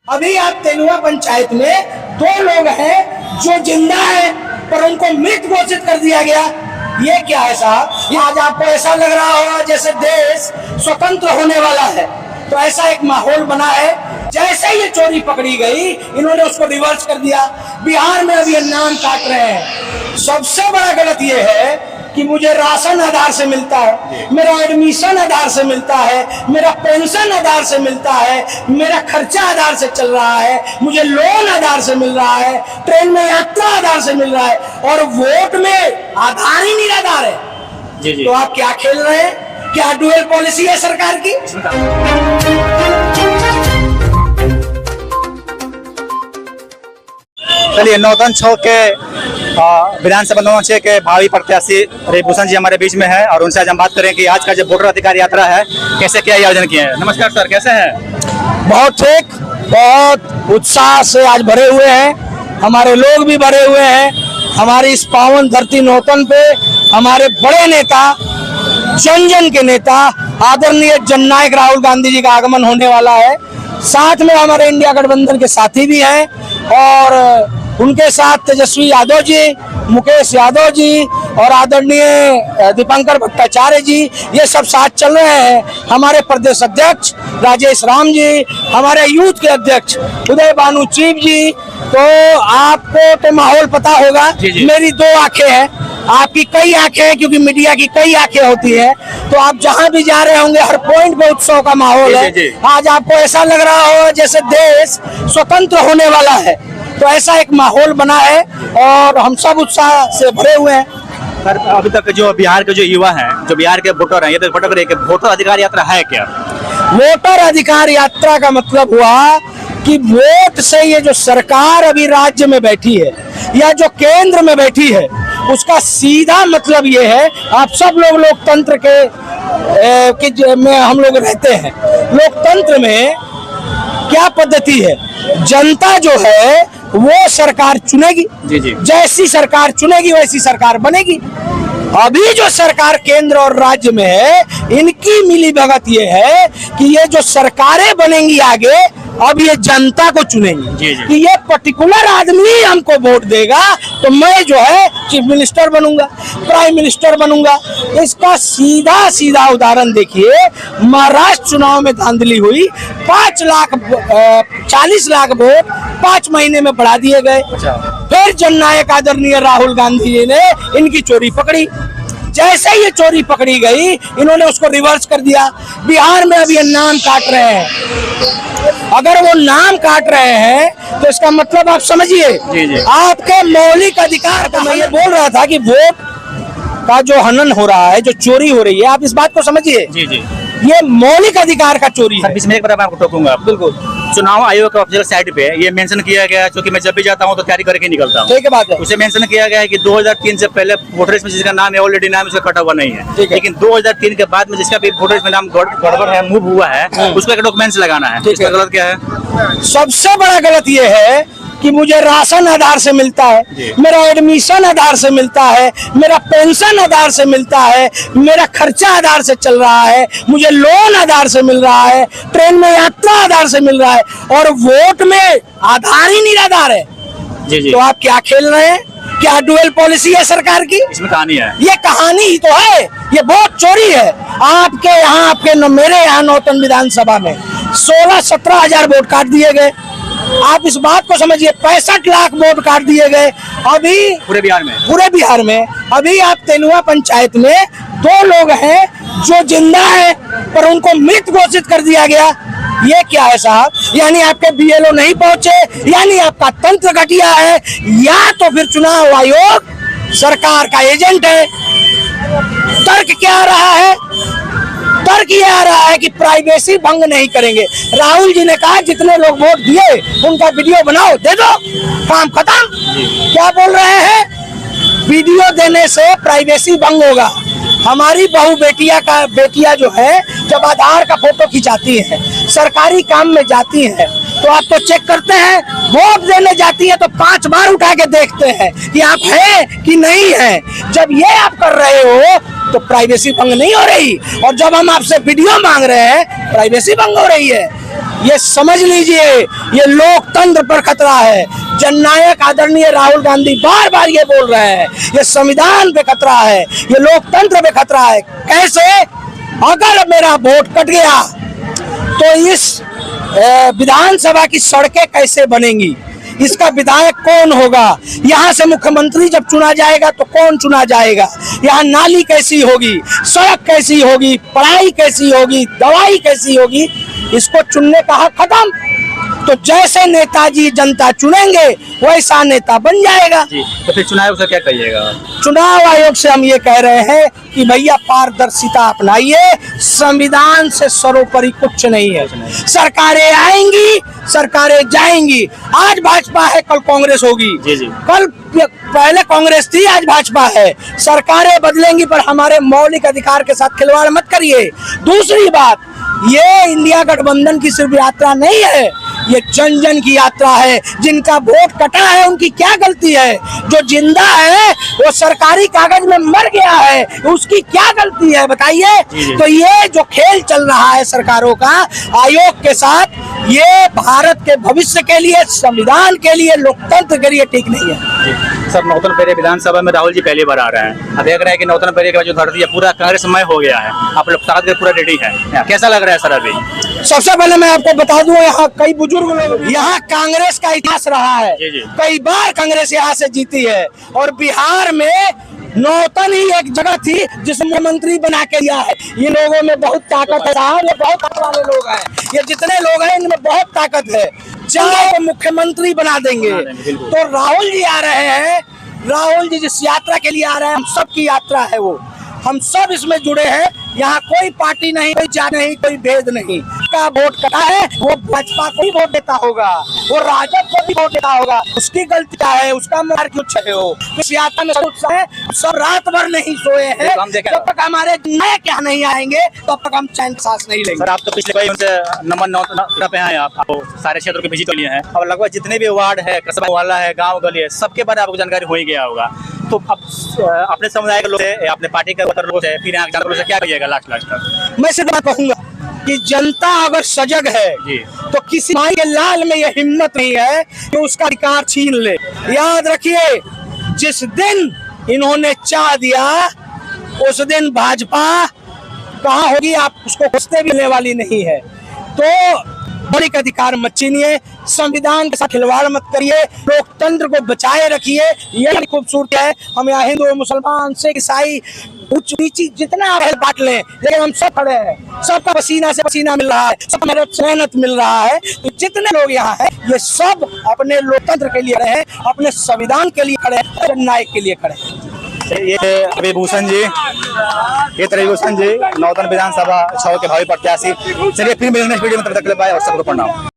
अभी आप तेनुआ पंचायत में 2 लोग हैं जो जिंदा है पर उनको मृत घोषित कर दिया गया। ये क्या है साहब? ये आज आपको ऐसा लग रहा होगा जैसे देश स्वतंत्र होने वाला है, तो ऐसा एक माहौल बना है। जैसे ये चोरी पकड़ी गई, इन्होंने उसको रिवर्स कर दिया। बिहार में अभी नाम काट रहे हैं। सबसे बड़ा गलत ये है कि मुझे राशन आधार से मिलता है, मेरा एडमिशन आधार से मिलता है, मेरा पेंशन आधार से मिलता है, मेरा खर्चा आधार से चल रहा है, मुझे लोन आधार से मिल रहा है, ट्रेन में यात्रा आधार से मिल रहा है, और वोट में आधार ही निराधार है। जी। तो आप क्या खेल रहे हैं? क्या डुअल पॉलिसी है सरकार की? चलिए, नौतन चौक के विधानसभा नौतन चौक के भावी प्रत्याशी रविभूषण जी हमारे बीच में है और उनसे आज हम बात करें कि आज का जो वोटर अधिकार यात्रा है कैसे क्या आयोजन किए हैं। नमस्कार सर, कैसे हैं? बहुत ठीक, बहुत उत्साह से आज भरे हुए हैं, हमारे लोग भी भरे हुए हैं। हमारी इस पावन धरती नौतन पे हमारे बड़े नेता, जन जन के नेता आदरणीय जननायक राहुल गांधी जी का आगमन होने वाला है। साथ में हमारे इंडिया गठबंधन के साथी भी हैं और उनके साथ तेजस्वी यादव जी, मुकेश यादव जी और आदरणीय दीपंकर भट्टाचार्य जी, ये सब साथ चल रहे हैं। हमारे प्रदेश अध्यक्ष राजेश राम जी, हमारे यूथ के अध्यक्ष उदय भानु चीफ जी। तो आपको तो माहौल पता होगा। मेरी 2 आंखें हैं, आपकी कई आंखें हैं, क्योंकि मीडिया की कई आंखें होती है। तो आप जहां भी जा रहे होंगे हर पॉइंट पे उत्सव का माहौल है। आज आपको ऐसा लग रहा होगा जैसे देश स्वतंत्र होने वाला है, तो ऐसा एक माहौल बना है और हम सब उत्साह से भरे हुए हैं। सर, अभी तक जो बिहार के जो युवा हैं, जो बिहार के वोटर हैं, ये तो वोटर कि वोटर अधिकार यात्रा है क्या? वोटर अधिकार यात्रा का मतलब हुआ कि वोट से ये जो सरकार अभी राज्य में बैठी है या जो केंद्र में बैठी है, उसका सीधा मतलब ये है, आप सब लोग लोकतंत्र में हम लोग रहते हैं। लोकतंत्र में क्या पद्धति है? जनता जो है वो सरकार चुनेगी। जी। जैसी सरकार चुनेगी वैसी सरकार बनेगी। अभी जो सरकार केंद्र और राज्य में है, इनकी मिलीभगत ये है कि ये जो सरकारें बनेंगी आगे, अब ये जनता को चुनेंगी कि ये पर्टिकुलर आदमी हमको वोट देगा तो मैं जो है चीफ मिनिस्टर बनूंगा, प्राइम मिनिस्टर बनूंगा। इसका सीधा सीधा उदाहरण देखिए, महाराष्ट्र चुनाव में धांधली हुई, 40 लाख वोट 5 महीने में बढ़ा दिए गए। फिर जननायक आदरणीय राहुल गांधी जी ने इनकी चोरी पकड़ी। जैसे ये चोरी पकड़ी गई, इन्होंने उसको रिवर्स कर दिया। बिहार में अभी नाम काट रहे हैं। अगर वो नाम काट रहे हैं तो इसका मतलब आप समझिए, आपके मौलिक अधिकार का। मैं ये बोल रहा था कि वोट का जो हनन हो रहा है, जो चोरी हो रही है, आप इस बात को समझिए। ये मौलिक अधिकार का चोरी है। इसमें एक बार मैं आपको टोकूंगा। बिल्कुल। चुनाव आयोग का ऑफिशियल साइट पे ये मेंशन किया गया है, क्योंकि मैं जब भी जाता हूँ तो तैयारी करके निकलता हूँ। ठीक है, बात है। उसे मेंशन किया गया है कि 2003 से पहले वोटर लिस्ट में जिसका नाम है ऑलरेडी नाम उसका कटा हुआ नहीं है, लेकिन 2003 के बाद में जिसका भी वोटर लिस्ट में नाम गड़बड़ है, मूव हुआ है, उसको एक डॉक्यूमेंट्स लगाना है। इसका गलत क्या है? सबसे बड़ा गलत ये है कि मुझे राशन आधार से मिलता है, मेरा एडमिशन आधार से मिलता है, मेरा पेंशन आधार से मिलता है, मेरा खर्चा आधार से चल रहा है, मुझे लोन आधार से मिल रहा है, ट्रेन में यात्रा आधार से मिल रहा है, और वोट में आधार ही निराधार है। तो आप क्या खेल रहे हैं? क्या डुअल पॉलिसी है सरकार की? इसमें कहानी है। ये कहानी ही तो है, ये वोट चोरी है। आपके यहाँ, मेरे यहाँ नौतन विधानसभा में 16-17 हजार वोट काट दिए गए। आप इस बात को समझिए, 65 लाख वोट काट दिए गए अभी पूरे बिहार में। अभी आप तेनुआ पंचायत में 2 लोग हैं जो जिंदा है पर उनको मृत घोषित कर दिया गया। ये क्या है साहब? यानी आपके BLO नहीं पहुंचे, यानी आपका तंत्र घटिया है, या तो फिर चुनाव आयोग सरकार का एजेंट है। तर्क क्या आ रहा है? तर्क ये आ रहा है कि प्राइवेसी भंग नहीं करेंगे। राहुल जी ने कहा जितने लोग वोट दिए उनका वीडियो बनाओ, दे दो, काम खत्म। क्या बोल रहे हैं? वीडियो देने से प्राइवेसी भंग होगा। हमारी बहू बेटियां जो है, जब आधार का फोटो खिंचाती हैं, सरकारी काम में जाती हैं, तो आप तो चेक करते हैं। वोट देने जाती है तो 5 बार उठा के देखते हैं कि आप हैं कि नहीं हैं। जब ये आप कर रहे हो तो प्राइवेसी भंग नहीं हो रही, और जब हम आपसे वीडियो मांग रहे हैं प्राइवेसी भंग हो रही है। ये समझ लीजिए, ये लोकतंत्र पर खतरा है। जननायक आदरणीय राहुल गांधी बार बार ये बोल रहे हैं, ये संविधान पे खतरा है, ये लोकतंत्र पे खतरा है। कैसे? अगर मेरा वोट कट गया तो इस विधानसभा की सड़कें कैसे बनेंगी, इसका विधायक कौन होगा, यहाँ से मुख्यमंत्री जब चुना जाएगा तो कौन चुना जाएगा, यहाँ नाली कैसी होगी, सड़क कैसी होगी, पढ़ाई कैसी होगी, दवाई कैसी होगी, इसको चुनने का हक खत्म। तो जैसे नेताजी जनता चुनेंगे वैसा नेता बन जाएगा। जी, तो फिर चुनाव से क्या कहिएगा? चुनाव आयोग से हम ये कह रहे हैं कि भैया पारदर्शिता अपनाइए, संविधान से सर्वोपरि कुछ नहीं है। सरकारें आएंगी, सरकारें जाएंगी, आज भाजपा है कल कांग्रेस होगी, जी जी। कल पहले कांग्रेस थी आज भाजपा है, सरकारें बदलेंगी पर हमारे मौलिक अधिकार के साथ खिलवाड़ मत करिए। दूसरी बात, ये इंडिया गठबंधन की सिर्फ यात्रा नहीं है, ये जन जन की यात्रा है। जिनका वोट कटा है उनकी क्या गलती है, जो जिंदा है वो सरकारी कागज में मर गया है उसकी क्या गलती है बताइए। तो ये जो खेल चल रहा है सरकारों का आयोग के साथ, ये भारत के भविष्य के लिए, संविधान के लिए, लोकतंत्र के लिए ठीक नहीं है। सर, नौतन पेरे विधानसभा में राहुल जी पहली बार आ रहे हैं। अब देख रहे हैं कि नौतन पेरे के बाद जो धरती है पूरा कांग्रेसमय हो गया है, आप लोग ताकत के पूरा रेडी है, कैसा लग रहा है सर अभी? सबसे पहले मैं आपको बता दूं, यहाँ कई बुजुर्ग लोग, यहाँ कांग्रेस का इतिहास रहा है, जी जी। कई बार कांग्रेस यहाँ से जीती है और बिहार में नौतन ही एक जगह थी जिसे मुख्यमंत्री बना के दिया है। ये लोगों में बहुत ताकत है साहब, ये बहुत ताकत वाले लोग हैं, ये जितने लोग हैं इनमें बहुत ताकत है, चाहे वो मुख्यमंत्री बना देंगे। तो राहुल जी आ रहे हैं, राहुल जी जिस यात्रा के लिए आ रहे हैं, हम सबकी यात्रा है वो, हम सब इसमें जुड़े हैं। यहाँ कोई पार्टी नहीं, कोई जात नहीं, कोई भेद नहीं। का वोट कटा है वो भाजपा को ही वोट देता होगा, वो राजद को भी वोट देता होगा, उसकी गलती क्या है, उसका मार क्यों छे हो। इस यात्रा में सब रात भर नहीं सोए हैं, जब तक हमारे नए क्या नहीं आएंगे तब तक हम चैन सांस नहीं लेंगे। सर, आप तो पिछले कई उनसे नंबर 9 पे हैं, आप सारे क्षेत्रों के विजिट लिए हैं और लगभग जितने भी वार्ड है, कस्बा वाला है, गाँव गली है, सबके बारे में आपको जानकारी हो ही गया होगा। तो अब अपने समुदाय के लोग से, अपने पार्टी के लोग से, फिर यहाँ के लोग से क्या कहिएगा लास्ट तक? मैं सिर्फ कहूँगा कि जनता अगर सजग है जी, तो किसी माई के लाल में यह हिम्मत नहीं है कि उसका अधिकार छीन ले। याद रखिए, जिस दिन इन्होंने चाह दिया उस दिन भाजपा कहाँ होगी आप उसको खोजते भी लेने वाली नहीं है। तो मौलिक अधिकार मत छीनिए, संविधान के साथ खिलवाड़ मत करिए, लोकतंत्र को बचाए रखिए। यही खूबसूरती है। हम यहाँ हिंदू, मुसलमान, सिख, ईसाई, उच्च नीची जितना आप बांट लें, लेकिन हम सब खड़े हैं, सबका पसीना से पसीना मिल रहा है, सबका मेहनत मिल रहा है। तो जितने लोग यहाँ हैं ये सब अपने लोकतंत्र के लिए खड़े हैं, अपने संविधान के लिए खड़े हैं, जननायक के लिए खड़े हैं। ये अभी भूषण जी, ये तरह भूषण जी, नौतन विधानसभा 6 के भावी प्रत्याशी। चलिए फिर मिलेंगे नेक्स्ट वीडियो में, तब तक के लिए बाय और सबको प्रणाम।